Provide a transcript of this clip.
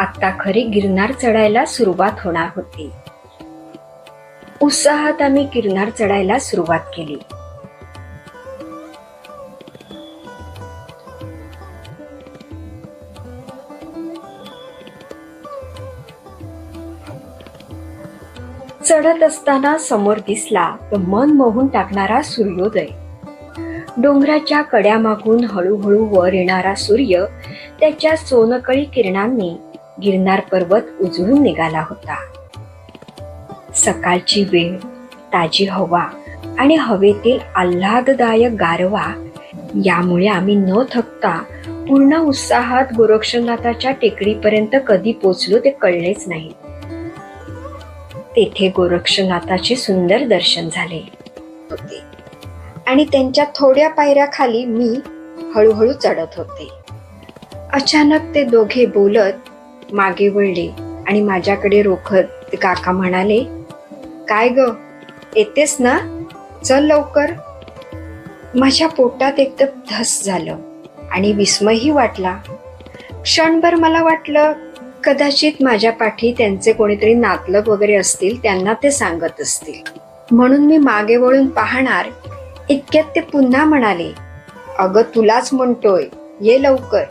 आता खरी गिरनार चढायला सुरुवात होणार होती. उत्साहात आम्ही गिरनार चढायला सुरुवात केली. चढत असताना समोर दिसला तो मन मोहून टाकणारा सूर्योदय. डोंगराच्या कड्यामागून हळूहळू वर येणारा सूर्य त्याच्या सोनकळी किरणांनी गिरनार पर्वत उजळून निघाला होता. सकाळची वेळ, ताजी हवा आणि हवेतील आल्हाददायक गारवा यामुळे आम्ही न थकता पूर्ण उत्साहात गोरक्षनाथाच्या टेकडीपर्यंत कधी पोचलो ते कळलेच नाही. तेथे गोरक्षनाथाचे सुंदर दर्शन झाले होते आणि त्यांच्या थोड्या पायऱ्या खाली मी हळूहळू चढत होते. अचानक ते दोघे बोलत मागे वळले आणि माझ्याकडे रोखत ते काका म्हणाले, "काय ग, येतेस ना? चल लवकर." माझ्या पोटात एकदम धस झालं आणि विस्मयही वाटला. क्षणभर मला वाटलं कदाचित माझ्या पाठी त्यांचे कोणीतरी नातलग वगैरे असतील, त्यांना ते सांगत असतील. म्हणून मी मागे वळून पाहणार इतक्यात ते पुन्हा म्हणाले, "अगं तुलाच म्हणतोय, ये लवकर."